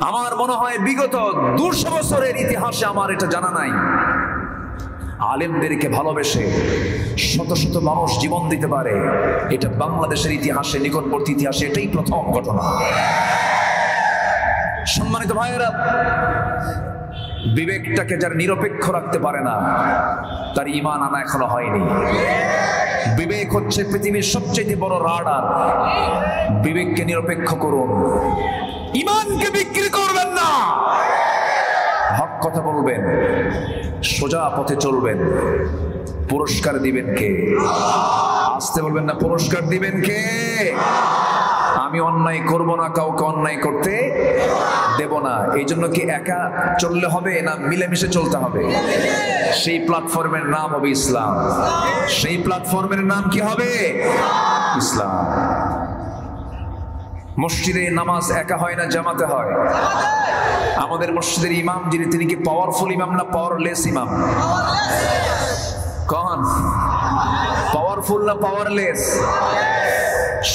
আমার মনে হয় বিগত 200 বছরের ইতিহাসে আমার এটা জানা নাই আলেমদেরকে ভালোবেসে শত শত মানুষ জীবন দিতে পারে। এটা বাংলাদেশের ইতিহাসে, নিকটবর্তী ইতিহাসে এটাই প্রথম ঘটনা। সম্মানিত ভাইয়েরা, বিবেকটাকে যারা নিরপেক্ষ রাখতে পারে না তার ঈমান আনা এখনো হয়নি। বিবেক হচ্ছে পৃথিবীর সবচেয়ে বড় রাডার। বিবেককে নিরপেক্ষ করুন, ঈমানকে বিক্রি করবেন না। হক কথা বলবেন, সোজা পথে চলবেন। পুরস্কার দিবেন কে? আসতে বলবেন না, পুরস্কার দিবেন কে? আমি অন্যায় করব না, কাউকে অন্যায় করতে দেব না। এই জন্য কি একা চললে হবে না মিলেমিশে চলতে হবে? সেই প্ল্যাটফর্মের নাম হবে ইসলাম। সেই প্ল্যাটফর্মের নাম কি হবে? ইসলাম। মসজিদে নামাজ একা হয় না, জামাতে হয়। আমাদের মসজিদের ইমাম যিনি, তিনি কি পাওয়ারফুল ইমাম না পাওয়ারলেস ইমাম? কন পাওয়ারফুল না পাওয়ারলেস?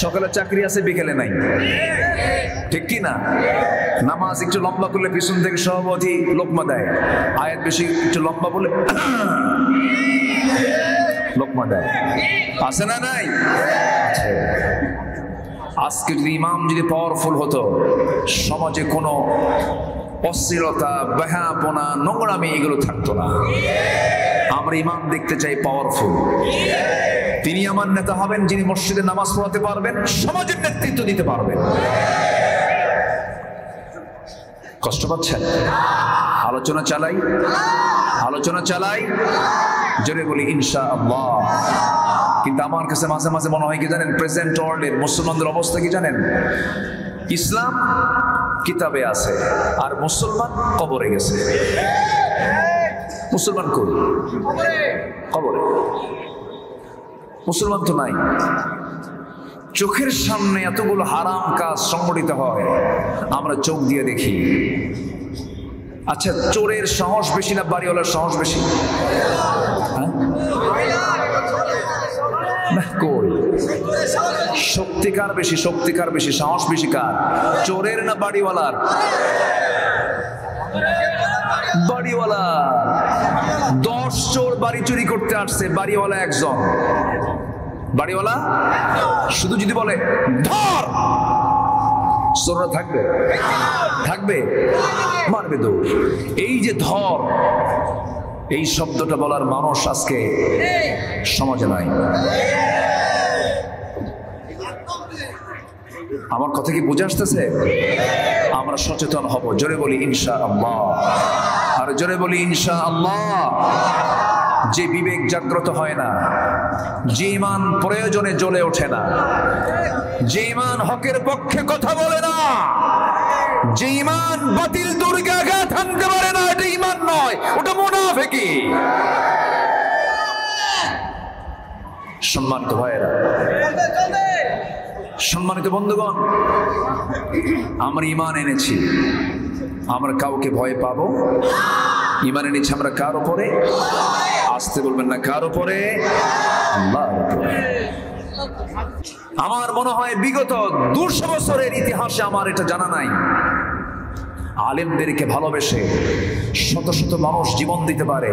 সকালে চাকরি আছে, বিকেলে নাই, ঠিক কি না? নামাজ একটু লম্বা করলে পিছন থেকে সভাপতি লোকমা দেয়, আয়াত বেশি একটু লম্বা বলে লোকমা দেয়, আছে না নাই? আজকে যদি ইমাম যদি পাওয়ারফুল হতো, সমাজে কোনো অশ্লীলতা, বেহাপনা, নোংরামি এগুলো থাকতো না। আমরা ইমাম দেখতে চাই পাওয়ারফুল। তিনি আমার নেতা হবেন যিনি মসজিদে নামাজ পড়াতে পারবেন, সমাজের নেতৃত্ব দিতে পারবেন। কষ্ট পাচ্ছেন? আলোচনা চালাই, আলোচনা চালাই, জোরে বলি ইনশাআল্লাহ। কিন্তু আমার কাছে মাঝে মাঝে মনে হয় কি জানেন, প্রেজেন্ট ওয়ার্ল্ডের মুসলমানদের অবস্থা কি জানেন? ইসলাম কিতাবে আছে আর মুসলমান কবরে গেছে। মুসলমান কই? কবরে। মুসলমান তো নাই। চোখের সামনে এতগুলো হারাম কাজ সংগঠিত হয়, আমরা চোখ দিয়ে দেখি। আচ্ছা, চোরের সাহস বেশি না বাড়িওয়ালার সাহস বেশি? কই? শক্তিকার বেশি, শক্তিকার বেশি, সাহস বেশি কার? চোরের না বাড়িওয়ালার? বাড়িওয়ালা। 10 চোর বাড়ি চুরি করতে আসছে, বাড়িওয়ালা একজন। বাড়িওয়ালা শুধু যদি বলে ধর, চোররা থাকবে? থাকবে? মারবে দৌড়। এই যে ধর, এই শব্দটা বলার মানুষ আজকে সমাজে নাই। আমার কথা কি বুঝে আসতেছে? আমরা সচেতন হব। জোরে বলি ইনশাআল্লাহ, আর জোরে বলি ইনশাআল্লাহ। যে বিবেক জাগ্রত হয় না, যে ঈমান প্রয়োজনে জ্বলে ওঠে না, যে ঈমান হকের পক্ষে কথা বলে না, যে ঈমান বাতিল দুর্গে আঘাত হানতে পারে না, এটা ঈমান নয়, ওটা মুনাফিকি। সম্মানিত ভাইয়েরা, সম্মানিত বন্ধুগণ, আমরা ঈমান এনেছি, আমরা কাউকে ভয় পাবো? ঈমান এনেছি আমরা কার উপরে? আসতে বলবেন না, কার উপরে? আল্লাহর উপরে। আমার মনে হয় বিগত 200 বছরের ইতিহাসে আমার এটা জানা নাই আলেমদেরকে ভালোবেসে শত শত মানুষ জীবন দিতে পারে।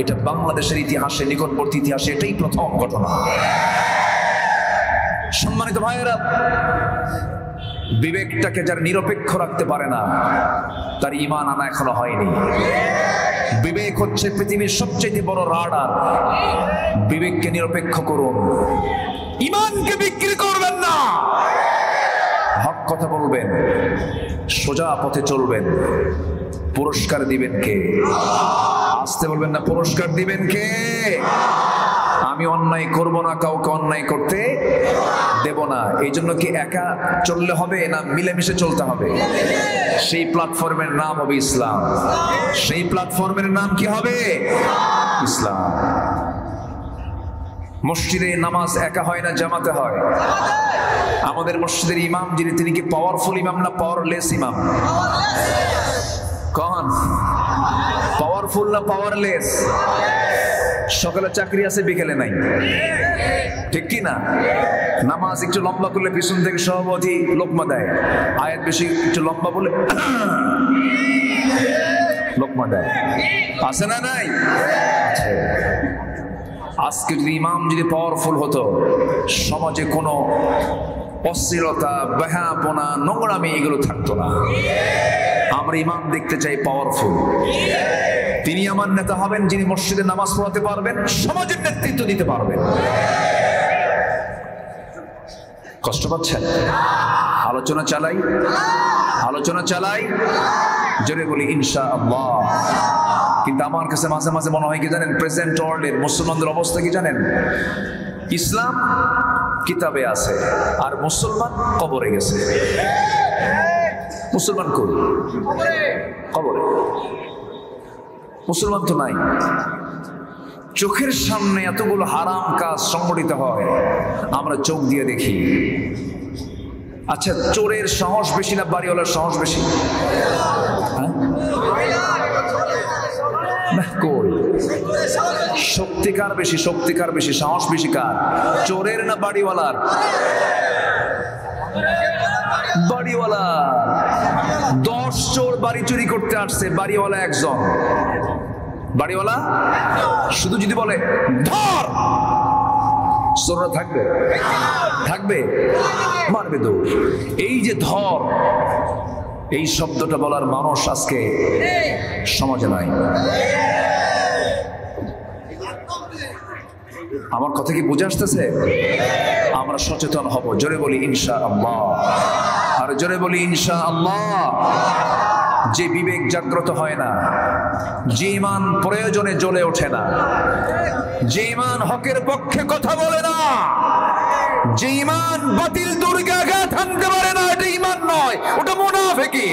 এটা বাংলাদেশের ইতিহাসে, নিকটবর্তী ইতিহাসে এটাই প্রথম ঘটনা। সম্মানিত ভাইয়েরা, বিবেকটাকে যারা নিরপেক্ষ রাখতে পারে না তার ঈমান আনা এখনো হয়নি। বিবেক হচ্ছে পৃথিবীর সবচেয়ে বড় রাডার। বিবেককে নিরপেক্ষ করুন, ঈমানকে বিক্রি করবেন না। হক কথা বলবেন, সোজা পথে চলবেন। পুরস্কার দিবেন কে? আসতে বলবেন না, পুরস্কার দিবেন কে? আমি অন্যায় করব না, কাউকে অন্যায় করতে দেব না। এই জন্য কি একা চললে হবে না মিলেমিশে চলতে হবে? সেই প্ল্যাটফর্মের নাম হবে ইসলাম। সেই প্ল্যাটফর্মের নাম কি হবে? ইসলাম। মসজিদে নামাজ একা হয় না, জামাতে হয়। আমাদের মসজিদের ইমাম যিনি, তিনি কি পাওয়ারফুল ইমাম না পাওয়ারলেস ইমাম? কন পাওয়ারফুল পাওয়ারফুল না পাওয়ারলেস? সকালে চাকরি আছে, বিকেলে নাই, ঠিক কি না? নামাজ একটু লম্বা করলে পিছন থেকে সভাপতি লোকমা দেয়, আয়াত বেশি একটু লম্বা বলে লোকমা দেয়, আছে না নাই? আজকে যদি ইমাম যদি পাওয়ারফুল হতো, সমাজে কোনো অশ্লীলতা, বেহাপনা, নোংরামি এগুলো থাকতো না। আমরা ইমাম দেখতে চাই পাওয়ারফুল। তিনি আমার নেতা হবেন যিনি মসজিদে নামাজ পড়াতে পারবেন, সমাজের নেতৃত্ব দিতে পারবেন। কষ্ট পাচ্ছেন? আলোচনা চালাই, আলোচনা চালাই, জোরে বলি ইনশাআল্লাহ। কিন্তু আমার কাছে মাঝে মাঝে মনে হয় কি জানেন, প্রেজেন্ট ওয়ার্ল্ডের মুসলমানদের অবস্থা কি জানেন? ইসলাম কিতাবে আছে আর মুসলমান কবরে গেছে। মুসলমান কই? কবরে। মুসলমান তো নাই। চোখের সামনে এতগুলো হারাম কাজ সংগঠিত হয়, আমরা চোখ দিয়ে দেখি। আচ্ছা, চোরের সাহস বেশি না বাড়িওয়ালার সাহস বেশি? কই? শক্তিকার বেশি, শক্তিকার বেশি, সাহস বেশি কার? চোরের না বাড়িওয়ালার? বাড়িওয়ালা। 10 চোর বাড়ি চুরি করতে আসছে, বাড়িওয়ালা একজন। বাড়িওয়ালা শুধু যদি বলে ধর, চোররা থাকবে? থাকবে? মারবে দৌড়। এই যে ধর, এই শব্দটা বলার মানুষ আজকে সমাজে নাই। আমার কথা কি বুঝে আসতেছে? আমরা সচেতন হব। জোরে বলি ইনশাআল্লাহ, আর জোরে বলি ইনশাআল্লাহ। যে বিবেক জাগ্রত হয় না, যে ঈমান প্রয়োজনে জ্বলে ওঠে না, যে ঈমান হকের পক্ষে কথা বলে না, যে ঈমান বাতিল দুর্গে আঘাত হানতে পারে না, এটা ঈমান নয়, ওটা মুনাফিকি।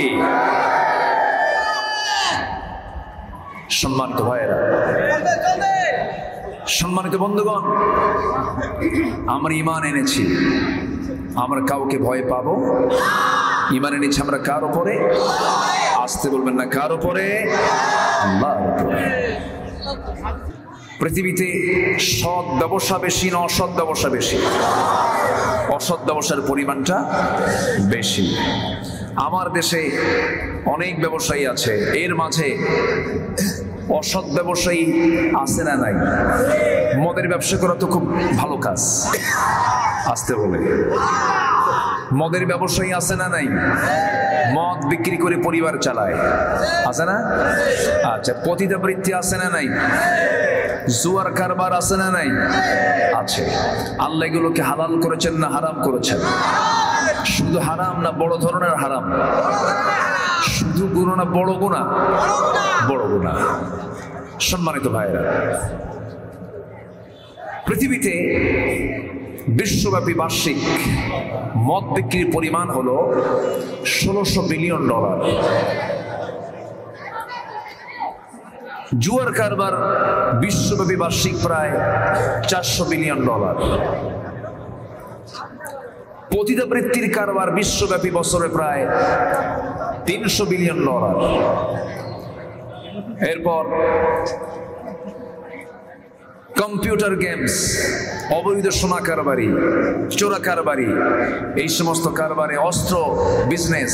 সম্মানিত ভাইয়েরা, সম্মানিত বন্ধুগণ, আমরা ঈমান এনেছি, আমরা কাউকে ভয় পাবো? ঈমান এনেছি আমরা কার উপরে? আসতে বলবেন না, কার উপরে? আল্লাহর উপরে। পৃথিবীতে সৎ ব্যবসা বেশি না অসৎ ব্যবসা বেশি? অসৎ ব্যবসার পরিমাণটা বেশি। আমার দেশে অনেক ব্যবসায়ী আছে, এর মাঝে অসৎ ব্যবসায়ী আছে না নাই? মদের ব্যবসা করা তো খুব ভালো কাজ, আসতে বলে। মদের ব্যবসায়ী আছে না নাই? মদ বিক্রি করে পরিবার চালায়, আছে না? আচ্ছা, পতিতাবৃত্তি আছে না নাই? জুয়ার কারবার আছে না নাই? আছে। আল্লাহ এগুলোকে হালাল করেছেন না হারাম করেছেন? শুধু হারাম না বড় ধরনের হারাম? শুধু গুনাহ না বড় গুনাহ? বড় গুনাহ। সম্মানিত ভাইরা, পৃথিবীতে বিশ্বব্যাপী বার্ষিক মদ বিক্রির পরিমাণ হলো $1600 বিলিয়ন। জুয়ার কারবার বিশ্বব্যাপী বার্ষিক প্রায় $400 বিলিয়ন। পতিতাবৃত্তির কারবার বিশ্বব্যাপী বছরে প্রায় $300 বিলিয়ন। এরপর কম্পিউটার গেমস, অবৈধ সোনা কারবারি, চোরা কারবারি, এই সমস্ত কারবারে, অস্ত্র বিজনেস,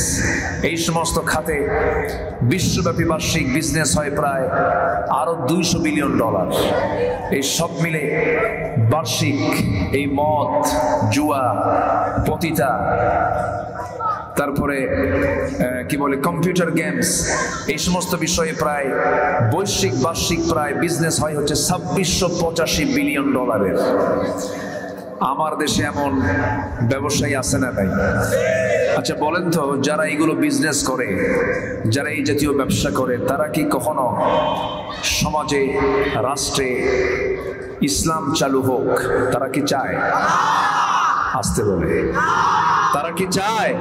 এই সমস্ত খাতে বিশ্বব্যাপী বার্ষিক বিজনেস হয় প্রায় আরো $200 বিলিয়ন। এই সব মিলে বার্ষিক এই মদ, জুয়া, পতিতা, তারপরে কি বলে কম্পিউটার গেমস, এই সমস্ত বিষয়ে প্রায় বৈশ্বিক বার্ষিক প্রায় বিজনেস হয় হচ্ছে $2685 বিলিয়ন। আমার দেশে এমন ব্যবসায়ী আছে না ভাই? আচ্ছা বলেন তো, যারা এগুলো বিজনেস করে, যারা এই জাতীয় ব্যবসা করে, তারা কি কখনো সমাজে, রাষ্ট্রে ইসলাম চালু হোক তারা কি চায়? আসতে বলে, তারা কি চায়?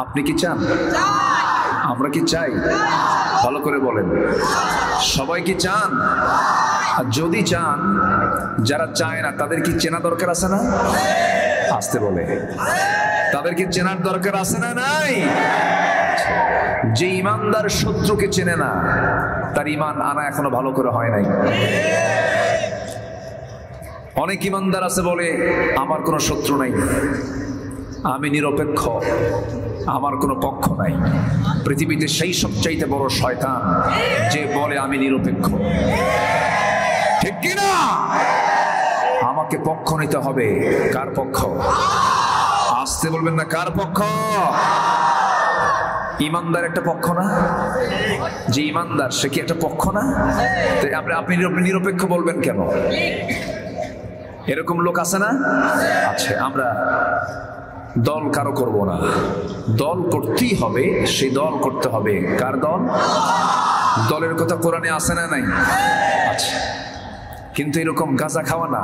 আপনি কি চান? আমরা কি চাই? ভালো করে বলেন, সবাই কি চান? আর যদি চান, যারা চায় না তাদের কি চেনা দরকার আছে না? আসতে বলে, তাদেরকে চেনার দরকার আছে না নাই? যে ইমানদার শত্রুকে চেনে না তার ইমান আনা এখনো ভালো করে হয় নাই। অনেক ইমানদার আছে বলে আমার কোনো শত্রু নাই, আমি নিরপেক্ষ, আমার কোনো পক্ষ নাই। পৃথিবীতে সেই সবচাইতে বড় শয়তান যে বলে আমি নিরপেক্ষ, ঠিক কিনা? আমাকে পক্ষ নিতে হবে। কার পক্ষ? আসতে বলবেন না, কার পক্ষ? ইমানদার একটা পক্ষ না? যে ইমানদার সে কি একটা পক্ষ না? আপনি নিরপেক্ষ বলবেন কেন? এরকম লোক আছে না? আছে। আমরা দল কারো করব না, দল করতেই হবে, সেই দল করতে হবে। কার দল? দলের কথা কোরআনে আছে না নাই? আচ্ছা, কিন্তু এরকম গাঁজা খাওয়া না,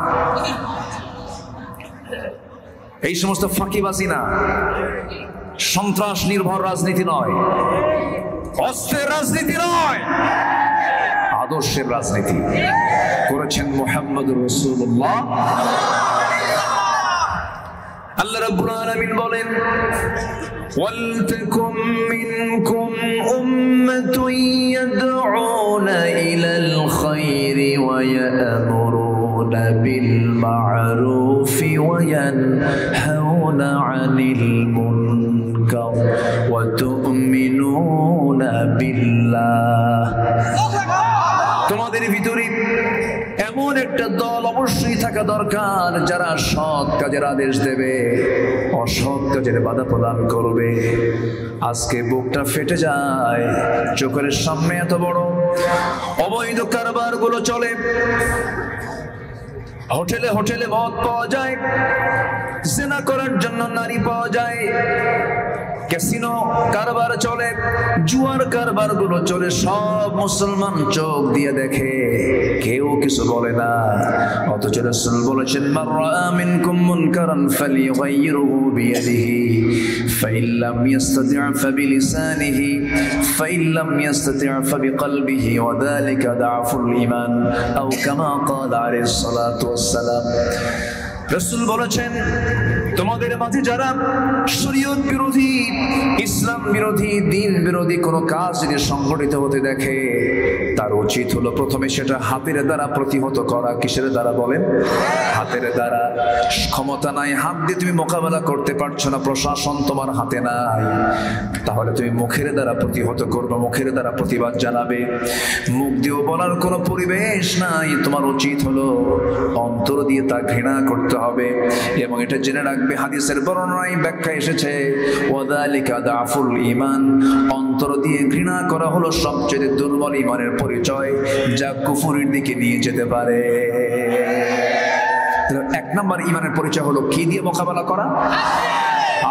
এই সমস্ত ফাঁকিবাজি না, সন্ত্রাস নির্ভর রাজনীতি নয়, অস্ত্রের রাজনীতি নয়, আদর্শের রাজনীতি করেছেন মুহাম্মদুর রাসূলুল্লাহ। আল্লাহ রাব্বুল আলামিন বলেন, ওয়ালতাকুম মিনকুম উম্মাতুন ইয়াদউনা ইলাল খায়রি ওয়া ইয়া'মুরুনা বিল মা'রুফি ওয়া ইয়ানহাউনা আনিল মুনকার ওয়া তু'মিনুনা বিল্লাহ। তোমাদের ভিতরে এমন একটা দল অবশ্যই থাকা দরকার যারা সৎ কাজের আদেশ দেবে, অসৎ কাজের বাধা প্রদান করবে। আজকে বুকটা ফেটে যায়, চোখের সামনে এত বড় অবৈধ কারবার গুলো চলে। হোটেলে হোটেলে মদ পাওয়া যায়, জিনা করার জন্য নারী পাওয়া যায়, ক্যাসিনো কারবার চলে, জুয়ার কারবার গুলো চলে, সব মুসলমান চোখ দিয়ে দেখে, কেউ কিছু বলে না। অথচ রাসূল বলেছেন, মান রাআ মিনকুম মুনকারান ফালিয়ুগাইয়িরহু বিয়াদিহি ফাইন লাম ইস্তাতি' ফাবিলিসানিহি ফাইন লাম ইস্তাতি' ফাবিকলবিহি ওয়া যালিকা দা'ফুল ঈমান আও কামা ক্বালা আলাইহিস সালাতু ওয়াস সালাম। রাসূল বলেছেন, তোমাদের মাঝে যারা শরীয়ত বিরোধী, ইসলাম বিরোধী, দিন বিরোধী কোনো কাজ যদি সংগঠিত হতে দেখে, তার উচিত হলো প্রথমে সেটা হাতের দ্বারা প্রতিহত করা। কিসের দ্বারা বলেন? হাতের দ্বারা। ক্ষমতা নাই, হাত দিয়ে তুমি মোকাবেলা করতে পারছো না, প্রশাসন তোমার হাতে নাই, তাহলে তুমি মুখের দ্বারা প্রতিহত করবে, মুখের দ্বারা প্রতিবাদ জানাবে। মুখ দিয়েও বলার কোনো পরিবেশ নাই, তোমার উচিত হলো অন্তর দিয়ে তা ঘৃণা করতে হবে। এবং এটা জেনে রাখবে, হাদিসের বর্ণনায় ব্যাখ্যা এসেছে, ওয়াযালিকা দাফুল ঈমান, অন্তর দিয়ে ঘৃণা করা হলো সবচেয়ে দুর্বল ঈমানের পরিচয়, যা কুফরের দিকে নিয়ে যেতে পারে। এক নম্বর ঈমানের পরিচয় হলো কি দিয়ে মোকাবেলা করা?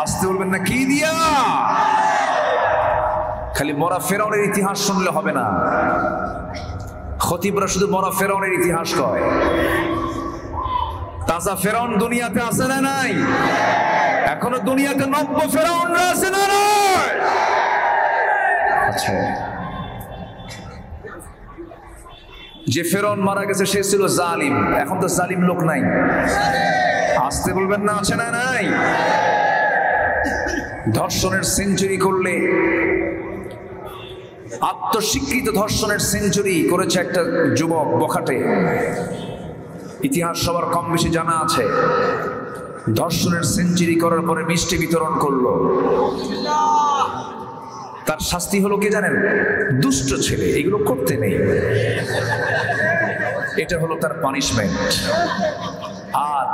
আসতে বলবেন না, কি দিয়া? খালি মরা ফেরাউনের ইতিহাস শুনলে হবে না। খতিবরা শুধু মরা ফেরাউনের ইতিহাস কয়, তাজা ফেরাউন দুনিয়াতে আছে না নাই? এখনো দুনিয়াতে নব্য ফেরাউনরা আছে না নাই? আচ্ছা, যে ফেরাউন মারা গেছে সে ছিল জালিম, এখন তো জালিম লোক নাই। আসতে বলবেন না, আছে না নাই? ধর্ষণের সেঞ্চুরি করলে, আত্মস্বীকৃত ধর্ষণের সেঞ্চুরি করেছে একটা যুবক বখাটে। ইতিহাস সবার কম বেশি জানা আছে। ধর্ষণের সেঞ্চুরি করার পরে মিষ্টি বিতরণ করলো। তার শাস্তি হলো কি জানেন? দুষ্ট ছেলে, এগুলো করতে নেই, এটা হলো তার পানিশমেন্ট। আর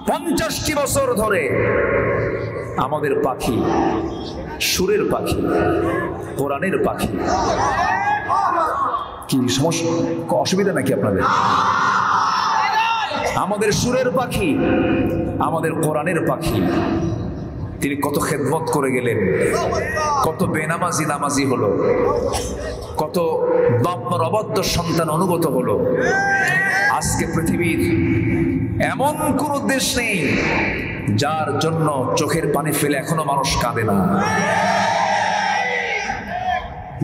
50টি বছর ধরে আমাদের পাখি, সুরের পাখি, কোরআনের পাখি, কি সমস্যা, অসুবিধা নাকি আপনাদের? আমাদের সুরের পাখি, আমাদের কোরআনের পাখি, তিনি কত খেদমত করে গেলেন, কত বেনামাজি নামাজি হলো, কত বাপমার অবাধ্য সন্তান অনুগত হলো। আজকে পৃথিবীর এমন কোন দেশ নেই যার জন্য চোখের পানি ফেলে এখনো মানুষ কাঁদে না।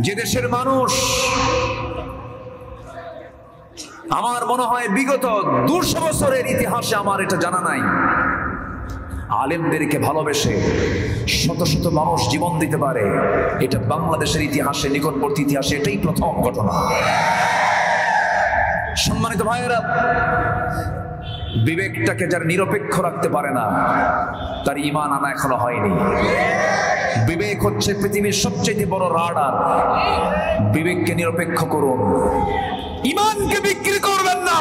যে দেশের মানুষ, আমার মনে হয় বিগত 200 বছরের ইতিহাসে, আমার এটা জানা নাই, আলেমদেরকে ভালোবেসে শত শত মানুষ জীবন দিতে পারে, এটা বাংলাদেশের ইতিহাসে, নিকটবর্তী ইতিহাসে এটাই প্রথম ঘটনা। সম্মানিত ভাইয়েরা, বিবেকটাকে যারা নিরপেক্ষ রাখতে পারে না তার ঈমান আনা এখনো হয়নি। বিবেক হচ্ছে পৃথিবীর সবচেয়ে বড় রাডার। বিবেককে নিরপেক্ষ করুন, ঈমানকে বিক্রি করবেন না,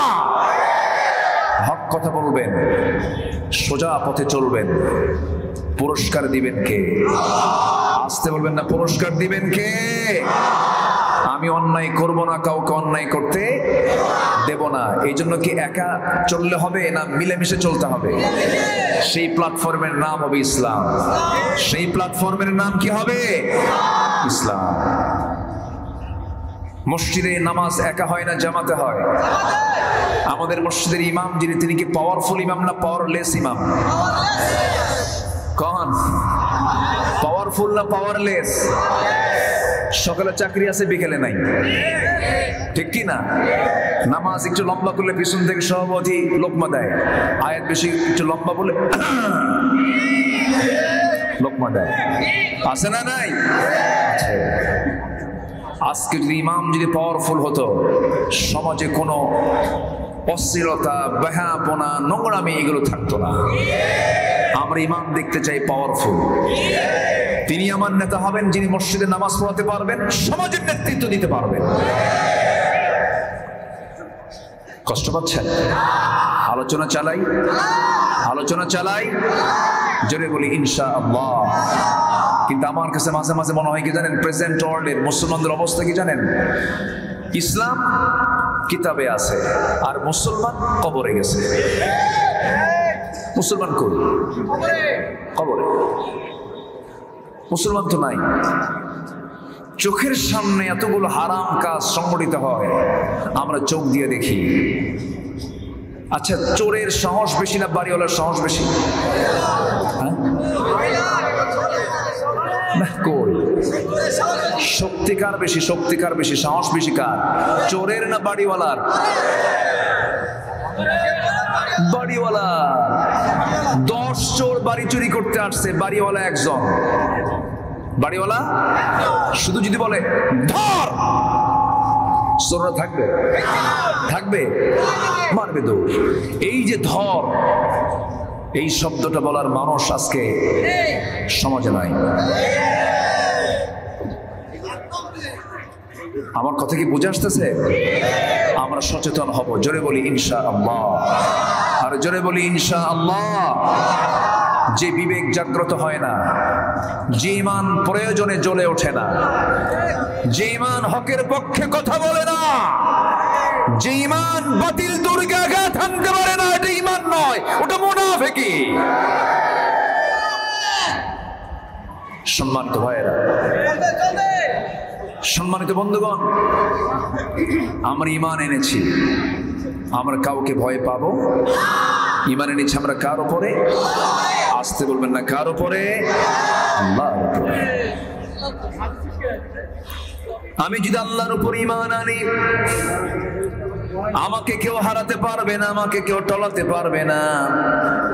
হক কথা বলবেন, সোজা পথে চলবেন। পুরস্কার দিবেন কে? আসতে বলবেন না, পুরস্কার দিবেন কে? আমি অন্যায় করব না, কাউকে অন্যায় করতে দেব না। এই জন্য কি একা চললে হবে না মিলেমিশে চলতে হবে? সেই প্ল্যাটফর্মের নাম হবে ইসলাম। সেই প্ল্যাটফর্মের নাম কি হবে? ইসলাম। মসজিদে নামাজ একা হয় না, জামাতে হয়। আমাদের মসজিদের ইমাম যিনি, তিনি কি পাওয়ারফুল ইমাম না পাওয়ারলেস ইমাম? কোন পাওয়ারফুল না পাওয়ারলেস? সকালে চাকরি আছে, বিকেলে নাই, ঠিক কি না? নামাজ একটু লম্বা করলে পিছন থেকে সভাপতি লোকমা দেয়, আয়াত বেশি একটু লম্বা বলে লোকমা দেয়, আছে না নাই? আজকে যদি ইমাম যদি পাওয়ারফুল হতো, সমাজে কোনো অশ্লীলতা, বেহাপনা, নোংরামি এগুলো থাকতো না। আমরা ইমাম দেখতে চাই পাওয়ারফুল। তিনি আমার নেতা হবেন যিনি মসজিদে নামাজ পড়াতে পারবেন, সমাজের নেতৃত্ব দিতে পারবেন। কষ্ট পাচ্ছেন? আলোচনা চালাই, আলোচনা চালাই, জোরে বলি ইনশাআল্লাহ। কিন্তু আমার কাছে মাঝে মাঝে মনে হয় কি জানেন, প্রেজেন্ট ওয়ার্ল্ডের মুসলমানদের অবস্থা কি জানেন? ইসলাম কিতাবে আছে আর মুসলমান কবরে গেছে। মুসলমান কই? কবরে। মুসলমান তো নাই। চোখের সামনে এতগুলো হারাম কাজ সংগঠিত হয়, আমরা চোখ দিয়ে দেখি। আচ্ছা, চোরের সাহস বেশি না বাড়িওয়ালার সাহস বেশি? কই? শক্তিকার বেশি, শক্তিকার বেশি, সাহস বেশি কার? চোরের না বাড়িওয়ালার? বাড়িওয়ালা। 10 চোর বাড়ি চুরি করতে আসছে, বাড়িওয়ালা একজন। বাড়িওয়ালা শুধু যদি বলে ধর, চোররা থাকবে? থাকবে? মারবে দৌড়। এই যে ধর, এই শব্দটা বলার মানুষ আজকে সমাজে নাই। আমার কথা কি বুঝে আসতেছে? আমরা সচেতন হব। জোরে বলি ইনশাআল্লাহ, আর জোরে বলি ইনশাআল্লাহ। যে বিবেক জাগ্রত হয় না, যে ঈমান প্রয়োজনে জ্বলে ওঠে না, যে ঈমান হকের পক্ষে কথা বলে না, যে ঈমান বাতিল দুর্গে আঘাত হানতে পারে না, এটা ঈমান নয়, ওটা মুনাফিকি। সম্মানিত ভাইয়েরা, সম্মানিত বন্ধুগণ, আমরা ঈমান এনেছি, আমরা কাউকে ভয় পাবো? ঈমান এনেছি আমরা কার উপরে? আসতে বলবেন না, কার উপরে? আল্লাহর উপরে। আমি যদি আল্লাহর উপর ঈমান আনি, আমাকে কেউ হারাতে পারবে না, আমাকে কেউ টলাতে পারবে না।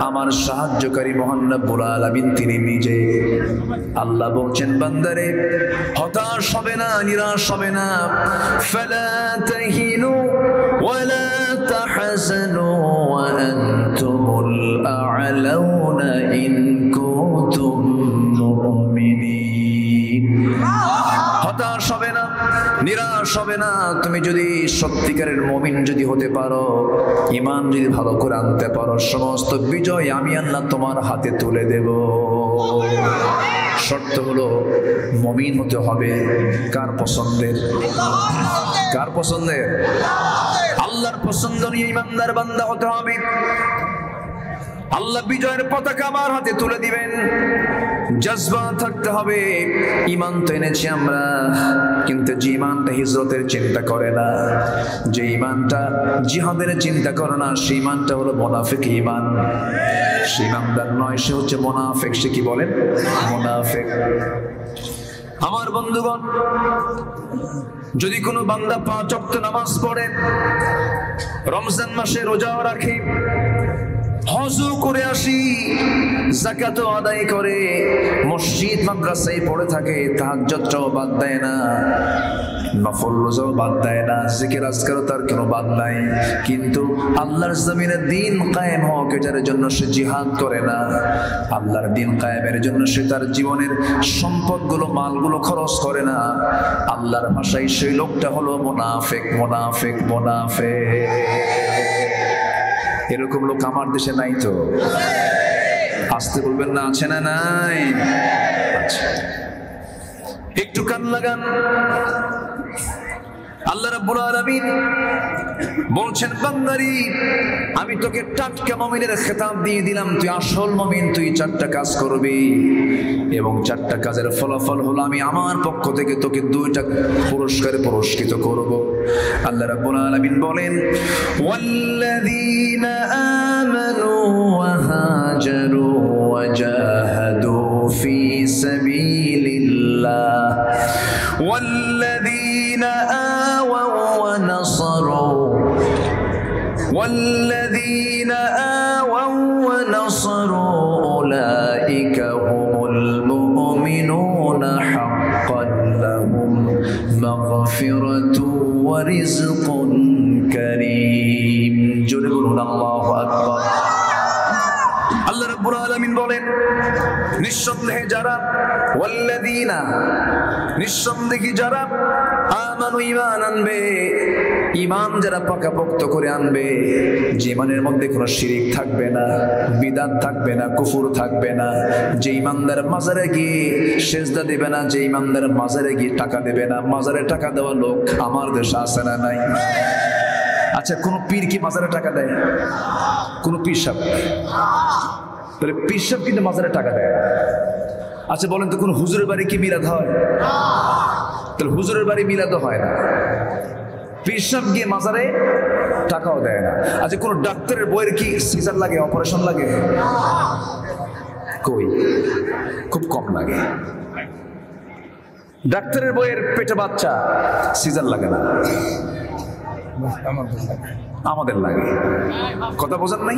আমার সাহায্যকারী মহান রব্বুল আলামিন তিনি নিজে। আল্লাহ বলছেন, বান্দারে হতাশ হবে না, নিরাশ হবে না। ফালা তাহিনু ওয়ালা তাহজানু ওয়া আনতুমুল আ'লাউনা ইন কুনতুম মুমিনিন। হতাশ হবে না, নিরাশ হবে না। তুমি যদি সত্যিকারের মুমিন যদি হতে পারো, ঈমান যদি ভালো করে আনতে পারো, সমস্ত বিজয় আমি আল্লাহ তোমার হাতে তুলে দেব। শর্ত হলো মুমিন হতে হবে কার পছন্দের? কার পছন্দের? আল্লাহর পছন্দ নিয়ে ঈমানদার বান্দা হতে হবে। আল্লাহ বিজয়ের পতাকা আমার হাতে তুলে দিবেন। জজবা থাকতে হবে। ঈমান তো এনেছি আমরা, কিন্তু যে ঈমানটা হিজরতের চিন্তা করে না, যে ঈমানটা জিহাদের চিন্তা করে না, সেই ঈমানটা হলো মুনাফিক ঈমান। সে ঈমানদার নয়, সে হচ্ছে মুনাফিক। সে কি বলেন? মুনাফিক। আমার বন্ধুগণ, যদি কোনো বান্দা 5 ওয়াক্ত নামাজ পড়ে, রমজান মাসে রোজাও রাখে, হজও করে আসি, যাকাতও আদায় করে, মসজিদ মাদ্রাসায় পড়ে থাকে, তাহাজ্জুদটাও বাদ দেয় না, নফল রোজাও বাদ দেয় না, জিকির আজকারও তার কোনো বাদ নাই। কিন্তু আল্লাহর জমিনে দিন কায়েম হওয়ার জন্য সে জিহাদ করে না। আল্লাহর দিন কায়েমের জন্য সে তার জীবনের সম্পদগুলো, মালগুলো খরচ করে না। আল্লাহর ভাষায় সেই লোকটা হলো মুনাফিক, মুনাফিক, মুনাফিক। এরকম লোক আমার দেশে নাই তো? আসতে বলবেন না, আছে না নাই? আচ্ছা, একটু কান লাগান। আল্লাহ রাব্বুল আলামিন বলছেন, বান্দারি আমি তোকে টাটকা মুমিনের খেতাব দিয়ে দিলাম, তুই আসল মুমিন, তুই 4টা কাজ করবি এবং 4টা কাজের ফলাফল হলো আমি আমার পক্ষ থেকে তোকে 2টা পুরস্কারে পুরস্কৃত করব। আল্লাহ রাব্বুল আলামিন বলেন, ওয়াল্লাযীনা আমানু ওয়া হাজারু ওয়া জাহাদু ফি সাবিলিল্লাহ ওয়াল্লাযীনা والذين آووا ونصروا أولئك هم المؤمنون حقا لهم مغفرة ورزق كريم جل الله أكبر। আল্লাহ রাব্বুল আলামিন বলেন, নিঃসন্দেহে যারা, ওয়াল্লাযীনা নিঃসন্দেহে যারা, আমানু ঈমান আনবে, ঈমান যারা পাকাপোক্ত করে আনবে, যে ঈমানের মধ্যে কোনো শিরিক থাকবে না, বিদআত থাকবে না, কুফর থাকবে না, যে ঈমানদার মাজারে গিয়ে সেজদা দেবে না, যে ঈমানদার মাজারে গিয়ে টাকা দেবে না। মাজারে টাকা দেওয়া লোক আমার দেশে আছে না নাই? আচ্ছা, কোন পীর কি মাজারে টাকা দেয়? কোন পীর সাহেব? তাহলে পীর সাহেব কিন্তু মাজারে টাকা দেয়। আচ্ছা বলেন তো, কোন হুজুরের বাড়ি কি মিলাদ হয়? তাহলে হুজুরের বাড়ি মিলাদও হয় না, পীর সাহেব গিয়ে মাজারে টাকাও দেয় না। আচ্ছা, কোন ডাক্তারের বইয়ের কি সিজার লাগে, অপারেশন লাগে? কই, খুব কম লাগে। ডাক্তারের বইয়ের পেটে বাচ্চা, সিজার লাগে না, আমাদের লাগে। কথা বোঝেন নাই?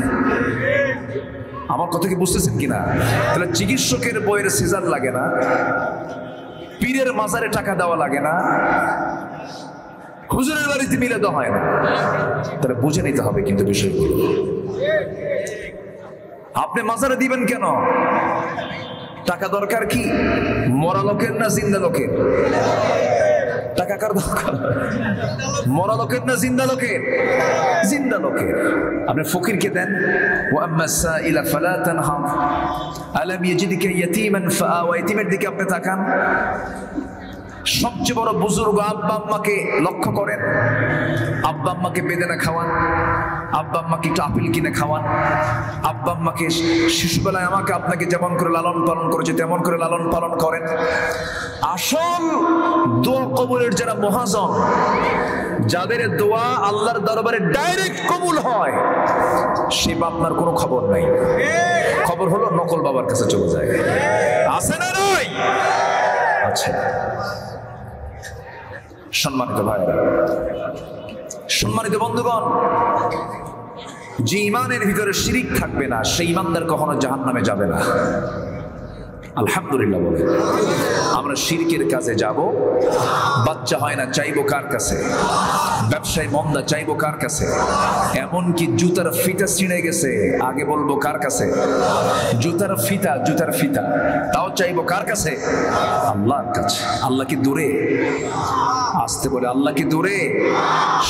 আমার কথা কি বুঝতেছেন কিনা? তাহলে চিকিৎসকের বইয়ের সিজার লাগে না, পীরের মাজারে টাকা দেওয়া লাগে না, হুজুরের বাড়িতে মিলাদ হয় না। তাহলে বুঝে নিতে হবে কিন্তু বিষয়গুলো। আপনি মাজারে দিবেন কেন? টাকা দরকার কি? মরা লোকের না জিন্দা লোকের? টাকা কার দরকার? মরা লোকের না জিন্দা লোকের? জিন্দা লোকের। আপনি ফকিরকে দেন, ওয়া আম্মা সাইলা ফালা তানহার আলাম ইয়াজিদকা ইয়াতীমান ফাআওয়া, ইতিমের দিকে আপনি তাকান। সবচেয়ে বড় বুজুর্গ আব্বা আম্মাকে লক্ষ্য করেন, আব্বা আম্মাকে বেদানা খাওয়ান, আব্বা আম্মাকে একটু আপেল কিনে খাওয়ান, আব্বা আম্মাকে শিশুবেলায় আমাকে আপনাকে যেমন করে লালন পালন করেছে তেমন করে লালন পালন করেন। আসল দোয়া কবুলের যারা মহাজন, যাদের দোয়া আল্লাহর দরবারে ডাইরেক্ট কবুল হয়, সে আপনার কোনো খবর নাই। খবর হলো নকল বাবার কাছে চলে যায়। আছে না নয়? আচ্ছা, সম্মানিত ভাইরা, সম্মানিত বন্ধুগণ, যে ঈমানের ভিতরে শিরিক থাকবে না, সেই ঈমানদার কখনো জাহান্নামে যাবে না। আলহামদুলিল্লাহ বলে আমরা শিরকের কাজে যাব, বাচ্চা হয় না চাইবো কার কাছে? ব্যবসায় মন্দা চাইবো কার কাছে? এমনকি জুতার ফিতা ছিঁড়ে গেছে, আগে বলবো কার কাছে? জুতার ফিতা তাও চাইবো কার কাছে? আল্লাহর কাছে। আল্লাহ কি দূরে? আসতে বলে, আল্লাহ কি দূরে?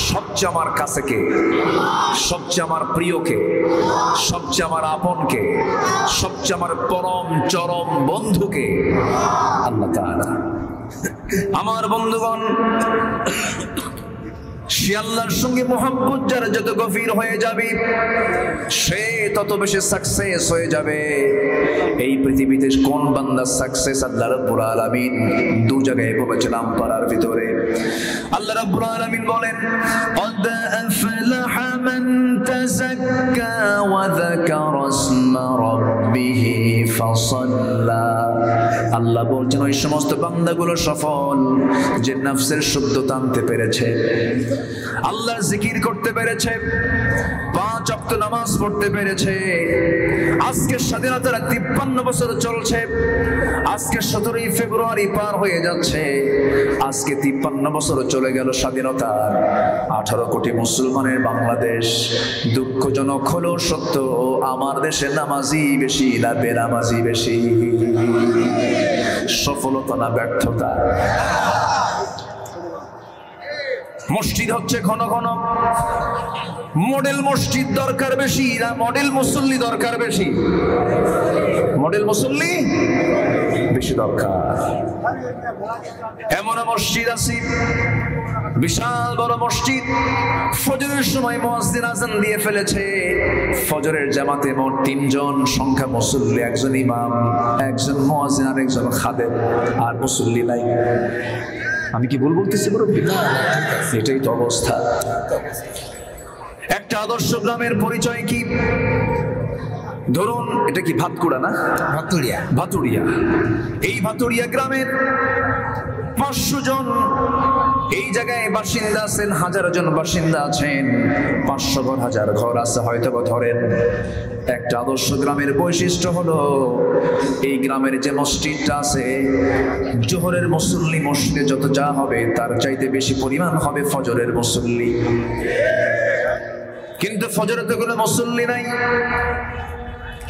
সবচেয়ে আমার কাছে কে? সবচেয়ে আমার প্রিয়কে, সবচেয়ে আমার আপনকে, সবচেয়ে আমার পরম চরম বন্ধুকে? আল্লাহ তাআলা। আমার বন্ধুগণ, সে আল্লাহর সঙ্গে মোহাব্বত যারা যত গভীর হয়ে যাবে, সে তত বেশি সাকসেস হয়ে যাবে। এই পৃথিবীতে কোন বান্দা সাকসেস? আল্লাহ রাব্বুল আলামিন দু জায়গায় বলেছিলাম পারার ভিতরে। আল্লাহ রাব্বুল আলামিন বলেন, قد أفلح من تزكى وذكر اسم ربه فصلى। আল্লাহ বলছেন ওই সমস্ত বান্দাগুলো সফল যে নফসের শুদ্ধতা আনতে পেরেছে। আল্লাহর জিকির করতে পেরেছে, 5 ওয়াক্ত নামাজ পড়তে পেরেছে। আজকে স্বাধীনতার 53 বছর চলছে, আজকে 17ই ফেব্রুয়ারি পার হয়ে যাচ্ছে, আজকে 53 বছর চলে গেল স্বাধীনতার। 18 কোটি মুসলমানের বাংলাদেশ। দুঃখজনক হলো সত্য, আমার দেশে নামাজি বেশি না বেনামাজি বেশি? সফলতা না ব্যর্থতা? মসজিদ হচ্ছে ঘন ঘন, মডেল মসজিদ দরকার বেশি না মডেল মুসল্লি দরকার বেশি? মডেল মুসল্লি বেশি দরকার। এমন মসজিদ আছে, বিশাল বড় মসজিদ, ফজরের সময় মুয়াজ্জিন আযান দিয়ে ফেলেছে, ফজরের জামাতে মোট 3 জন সংখ্যা মুসল্লি, একজন ইমাম, একজন মুয়াজ্জিন আর একজন খাদেম, আর মুসল্লি নাই। আমি কি ভুল বলতেছি মুরব্বি? এটাই তো অবস্থা। একটা আদর্শ গ্রামের পরিচয় কি? ধরুন এটা কি ভাতকুড়া না? ভাতুড়িয়া। ভাতুড়িয়া, এই ভাতুড়িয়া গ্রামের 500 জন এই জায়গায় বাসিন্দা আছেন, 1000 জন বাসিন্দা আছেন, 500 ঘর 1000 ঘর আছে হয়তো। ধরেন একটা আদর্শ গ্রামের বৈশিষ্ট্য হলো এই গ্রামের যে মসজিদটা আছে, জোহরের মুসল্লি মসজিদে যত যা হবে তার চাইতে বেশি পরিমাণ হবে ফজরের মুসল্লি। কিন্তু ফজরে তো কোনো মুসল্লি নাই।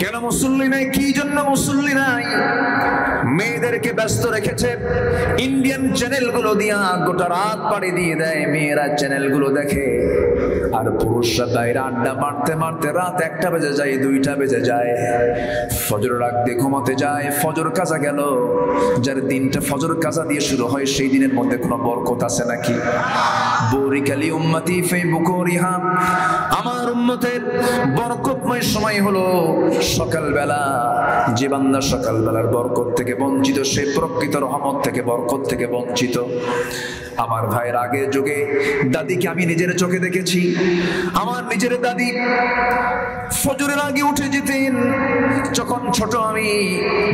কেন মুসল্লি নাই? কি জন্য মুসল্লি নাই? মেয়েদেরকে ব্যস্ত রেখেছে, ইন্ডিয়ান চ্যানেলগুলো দিয়া গোটা রাত পাড়ি দিয়ে দেয়, মেয়েরা চ্যানেলগুলো দেখে, আর পুরুষরা বাইরে আড্ডা মারতে মারতে রাত 1টা বেজে যায়, 2টা বেজে যায়, ফজর রাগ দিয়ে ঘুমাতে যায়। ফজর কাজা গেল, যার দিনটা ফজর কাজা দিয়ে শুরু হয় সেই দিনের মধ্যে কোনো বরকত আছে নাকি? বুরিকালি উম্মতি ফি বুকুরিহা, আমার উম্মতের বরকতময় সময় হলো সকালবেলা। যে বান্দা সকালবেলার বরকত থেকে বঞ্চিত, সে প্রকৃত রহমত থেকে বরকত থেকে বঞ্চিত। আমার ভাইয়ের আগের যুগে দাদিকে আমি নিজের চোখে দেখেছি। আমার নিজের দাদি ফজরের আগে উঠে যেতেন। যখন ছোট আমি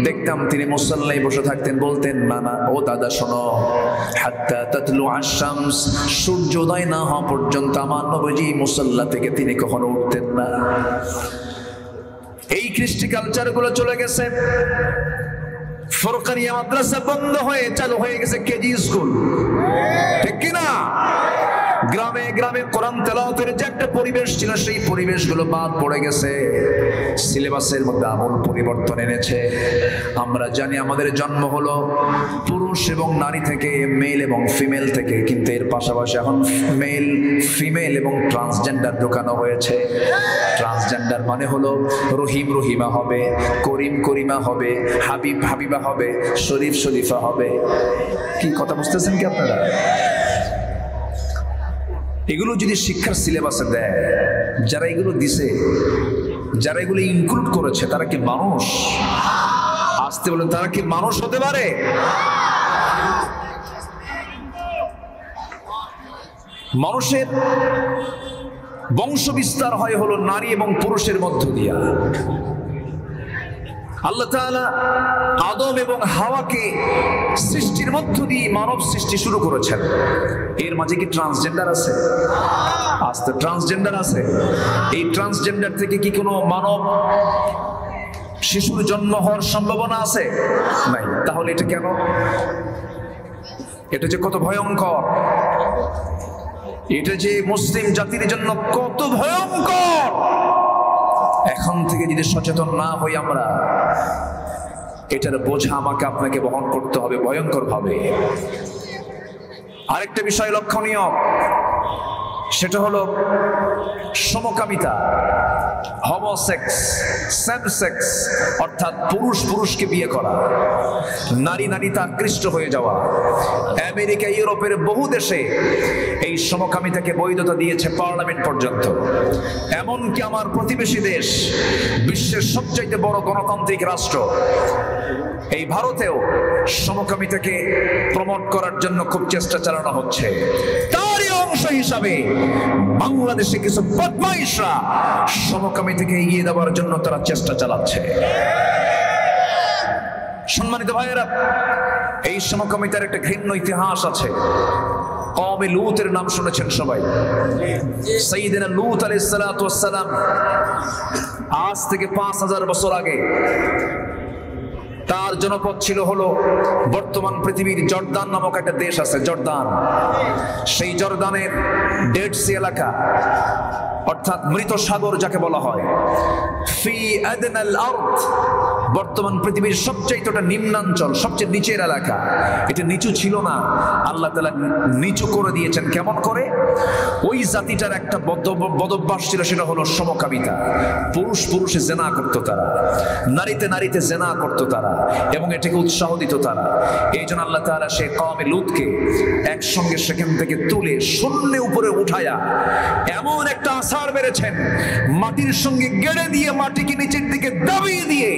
দেখতাম তিনি মুসাল্লায় বসে থাকতেন, বলতেন নানা ও দাদা শোনো, হাত্তা তাতলু আশ-শামস, সূর্য উদয় না হওয়া পর্যন্ত আমার নবীজি মুসাল্লা থেকে তিনি কখনো উঠতেন না। এই কৃষ্টি কালচার গুলো চলে গেছে। সরকারিয়া মাদ্রাসা বন্ধ হয়ে চালু হয়ে গেছে কেজি স্কুল, ঠিক কিনা? গ্রামে গ্রামে কোরআন তেলাওয়াতের যে একটা পরিবেশ ছিল, সেই পরিবেশগুলো বাদ পড়ে গেছে। সিলেবাসের মধ্যে আমূল পরিবর্তন এনেছে। আমরা জানি আমাদের জন্ম হলো পুরুষ এবং নারী থেকে, মেল এবং ফিমেল থেকে, কিন্তু এর পাশাপাশি এখন মেল, ফিমেল এবং ট্রান্সজেন্ডার ঢোকানো হয়েছে। ট্রান্সজেন্ডার মানে হলো রহিম রহিমা হবে, করিম করিমা হবে, হাবিব হাবিবা হবে, শরীফ শরীফা হবে। কি কথা বুঝতেছেন কি আপনারা? এগুলো যদি শিক্ষার সিলেবাসে দেয়, যারা এগুলো দিছে, যারা এগুলো ইনক্লুড করেছে, তারা কি মানুষ? আসতে বলেন, তারা কি মানুষ হতে পারে? মানুষের বংশ বিস্তার হয় হলো নারী এবং পুরুষের মধ্য দিয়া। আল্লাহ তাআলা আদম এবং হাওয়াকে সৃষ্টির মধ্য দিয়ে মানব সৃষ্টি শুরু করেছেন। এর মাঝে কি ট্রান্সজেন্ডার আছে? আস্তে ট্রান্সজেন্ডার আছে। এই ট্রান্সজেন্ডার থেকে কি কোনো মানব শিশুর জন্ম হওয়ার সম্ভাবনা আছে? নাই। তাহলে এটা কেন? এটা যে কত ভয়ঙ্কর, এটা যে মুসলিম জাতির জন্য কত ভয়ঙ্কর, এখন থেকে যদি সচেতন না হই আমরা, এটার বোঝা আমাকে আপনাকে বহন করতে হবে ভয়ঙ্কর ভাবে। আরেকটা বিষয় লক্ষণীয়, সেটা হলো সমকামিতা, হোমোসেক্স, সেম সেক্স, অর্থাৎ পুরুষ পুরুষকে বিয়ে করা, নারী নারীতে আকৃষ্ট হয়ে যাওয়া। আমেরিকা, ইউরোপের বহু দেশে এই সমকামিতাকে বৈধতা দিয়েছে পার্লামেন্ট পর্যন্ত। এমনকি আমার প্রতিবেশী দেশ, বিশ্বের সবচেয়ে বড় গণতান্ত্রিক রাষ্ট্র, এই ভারতেও সমকামিতাকে প্রমোট করার জন্য খুব চেষ্টা চালানো হচ্ছে। তারই অংশ হিসাবে বাংলাদেশে কিছু বদমাইশরা সমকামিতাকে এগিয়ে দেওয়ার জন্য তারা চেষ্টা চালাচ্ছে। সম্মানিত ভাইয়েরা, এই সমকামিতার একটা ঘৃণ্য ইতিহাস আছে। কওমে লূতের নাম শুনেছেন সবাই। সাইয়েদনা লূত আলাইহিস সালাতু ওয়াস সালাম আজ থেকে 5000 বছর আগে তার জনপদ ছিল হলো বর্তমান পৃথিবীর জর্দান নামক একটা দেশ আছে, জর্দান। সেই জর্দানের ডেড সি এলাকা, অর্থাৎ মৃত সাগর যাকে বলা হয়, ফি আদনাল আরদ, বর্তমান পৃথিবীর সবচেয়ে নিম্নাঞ্চল, সবচেয়ে নিচের এলাকা। এটা নিচু ছিল না, আল্লাহ তাআলা নিচু করে দিয়েছেন। কেমন করে? ওই জাতিটার একটা বদভ্যাস ছিল, সেটা হলো সমকামিতা। পুরুষ পুরুষে জেনা করতো তারা, নারীতে নারীতে জেনা করতো তারা, এবং এটাকে উৎসাহ দিত তারা। এই জন্য আল্লাহ তাআলা সে কওমে লূতকে একসঙ্গে সেখান থেকে তুলে শূন্যে উপরে উঠায়া এমন একটা আছাড় মেরেছেন, মাটির সঙ্গে গেড়ে দিয়ে মাটিকে নিচের দিকে দাবিয়ে দিয়ে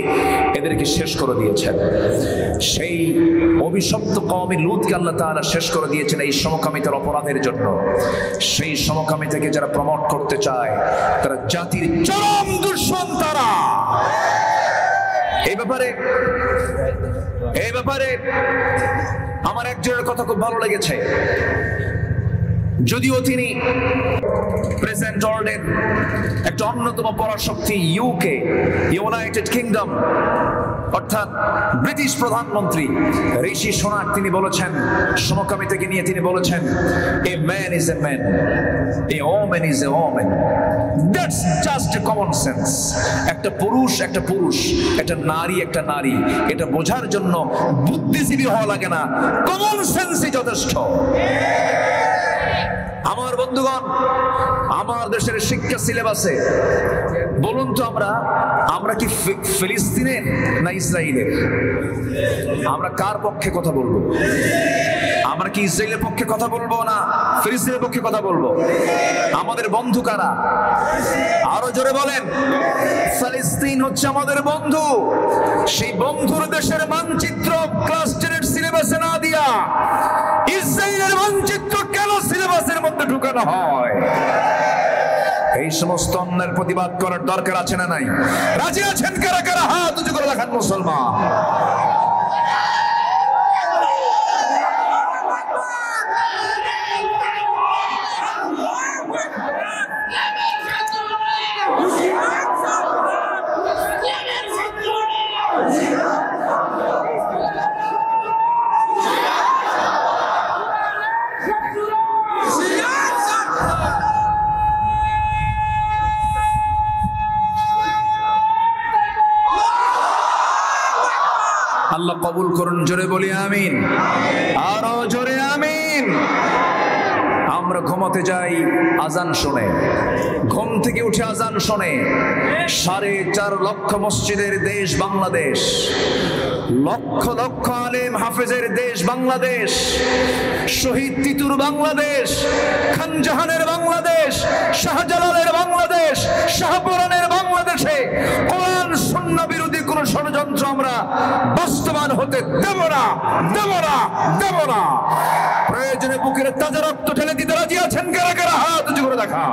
এদেরকে শেষ করে দিয়েছেন। সেই অভিশপ্ত কওমে লূতকে আল্লাহ তাআলা শেষ করে দিয়েছেন এই সমকামিতার অপরাধের জন্য। সেই সমকামিতাকে যারা প্রমোট করতে চায় তারা জাতির চরম দুশমন। তারা এই ব্যাপারে আমার একজনের কথা খুব ভালো লেগেছে। যদিও তিনি প্রেসিডেন্ট ওয়ার্ল্ডের একটা অন্যতম পরাশক্তি, ইউনাইটেড কিংডম, অর্থাৎ ব্রিটিশ প্রধানমন্ত্রী ঋষি সোনাক, তিনি বলেছেন সমকামিতাকে নিয়ে, তিনি বলেছেন a man is a man, a woman is a woman, that's just a common sense. একটা পুরুষ একটা পুরুষ, একটা নারী একটা নারী, এটা বোঝার জন্য বুদ্ধিজীবী হওয়া লাগে না, কমন সেন্সই যথেষ্ট। আমার বন্ধুগণ, আমার দেশের শিক্ষা সিলেবাসে বলুন তো আমরা কি ফিলিস্তিনের না ইসরায়েলের? আমরা কার পক্ষে কথা বলবো? আমরা কি ইসরায়েলের পক্ষে কথা বলবো না ফিলিস্তিনের পক্ষে কথা বলবো? আমাদের বন্ধু কারা? আরো জোরে বলেন। ফিলিস্তিন হচ্ছে আমাদের বন্ধু। সেই বন্ধুর দেশের মানচিত্র ক্লাস 10 সিলেবাসে না দিয়া ইসরায়েলের মানচিত্র কেন সিলেবাসের মধ্যে ঢুকানো হয়? এই সমস্ত অন্যের প্রতিবাদ করার দরকার আছে না নাই? রাজি আছেন কারা কারা? হাত উঁচু করে দেখান মুসলমান। আল্লাহ কবুল করুন, জোরে বলি আমিন, আরো জোরে আমিন। আমরা ঘুমাতে যাই আজান শুনে, ঘুম থেকে উঠে আজান শুনে। 4.5 লক্ষ মসজিদের দেশ বাংলাদেশ, লক্ষ লক্ষ আলেম হাফেজের দেশ বাংলাদেশ, শহীদ তিতুর বাংলাদেশ, খানজাহানের বাংলাদেশ, শাহজালালের বাংলাদেশ, শাহপুরানের বাংলাদেশে কোরআন সুন্নাহ বিরোধী কোন ষড়যন্ত্র আমরা বাস্তবায়ন হতে দেব না, দেব না, দেব না। প্রয়োজনে বুকের তাজা রক্ত ঢেলে দিতে রাজি আছেন কারা কারা? হাত উঁচু করে দেখা।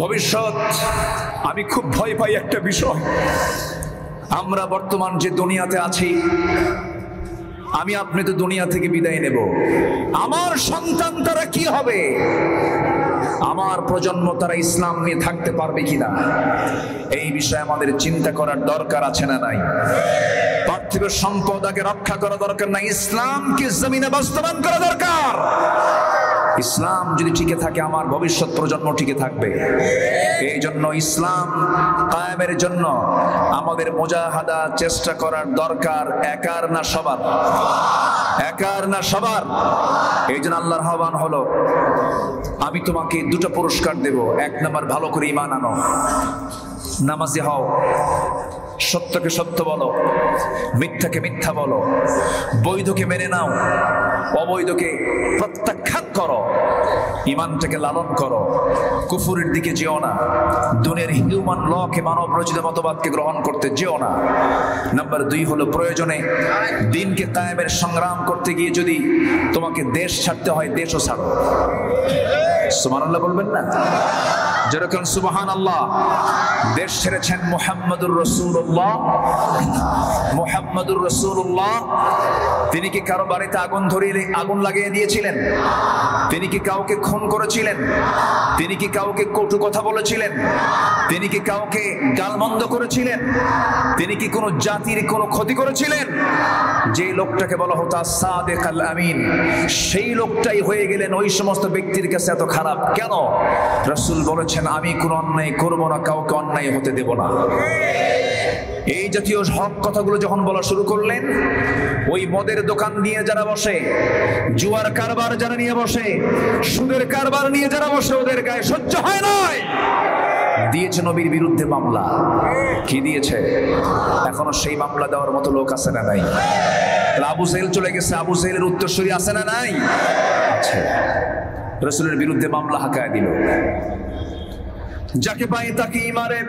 ভবিষ্যৎ আমি খুব ভয় পাই একটা বিষয়। আমরা বর্তমান যে দুনিয়াতে আছি, আমি আপনি তো দুনিয়া থেকে বিদায় নেব। আমার সন্তান তারা কি হবে? আমার প্রজন্ম তারা ইসলাম নিয়ে থাকতে পারবে কিনা? এই বিষয়ে আমাদের চিন্তা করার দরকার আছে না নাই? পার্থিব সম্পদ আগে রক্ষা করা দরকার না, ইসলামকে জমিনে বাস্তবায়ন করা দরকার। ইসলাম যদি টিকে থাকে আমার ভবিষ্যৎ প্রজন্ম টিকে থাকবে। এই জন্য ইসলাম কায়েমের জন্য আমাদের মুজাহাদা চেষ্টা করার দরকার, একার না সবার, একার না সবার। এই জন্য আল্লাহর আহ্বান হলো, আমি তোমাকে 2টা পুরস্কার দেব। 1 নাম্বার, ভালো করে ঈমান আনো, নামাজি হও, সত্যকে সত্য বলো, মিথ্যাকে মিথ্যা বলো, বৈধকে মেনে নাও, অবৈধকে প্রত্যাখ্যান করো, ইমানটাকে লালন করো, কুফুরের দিকে যেও না, দুনিয়ার হিউম্যান লকে মানব রচিত মতবাদকে গ্রহণ করতে যেও না। নাম্বার 2 হলো প্রয়োজনে দিনকে কায়েমের সংগ্রাম করতে গিয়ে যদি তোমাকে দেশ ছাড়তে হয় দেশও ছাড়ো। সুবহানাল্লাহ বলবেন না? যেরকম সুবহানাল্লাহ। দেশ ছেড়েছেন মুহাম্মদুর রাসূলুল্লাহ। মুহাম্মদুর রাসূলুল্লাহ তিনি কি কারো বাড়িতে আগুন লাগিয়ে দিয়েছিলেন? তিনি কি কাউকে খুন করেছিলেন? তিনি কি কাউকে কটু কথা বলেছিলেন? তিনি কি কাউকে গালমন্দ করেছিলেন? তিনি কি কোনো জাতির কোনো ক্ষতি করেছিলেন? যে লোকটাকে বলা হতো সাদিক আল আমিন, সেই লোকটাই হয়ে গেলেন ওই সমস্ত ব্যক্তির কাছে এত খারাপ কেন? রাসূল বলেছেন আমি কোনো অন্যায় করব না, কাউকে অন্যায় হতে দেব না। এই জাতীয় হক কথাগুলো যখন বলা শুরু করলেন, ওই মদের দোকান নিয়ে যারা বসে, জুয়ার কারবার যারা নিয়ে বসে, সুদের কারবার নিয়ে যারা বসে, ওদের গায়ে সহ্য হয় নাই, দিয়েছে নবীর বিরুদ্ধে মামলা। কি দিয়েছে? এখনো সেই মামলা দেওয়ার মতো লোক আছে না নাই? আবু জেহেল চলে গেছে, আবু জেহেলের উত্তরসূরি আছে না নাই? আছে। রাসূলের বিরুদ্ধে মামলা হাঁকায় দিল, যাকে পায় তাকেই মারে।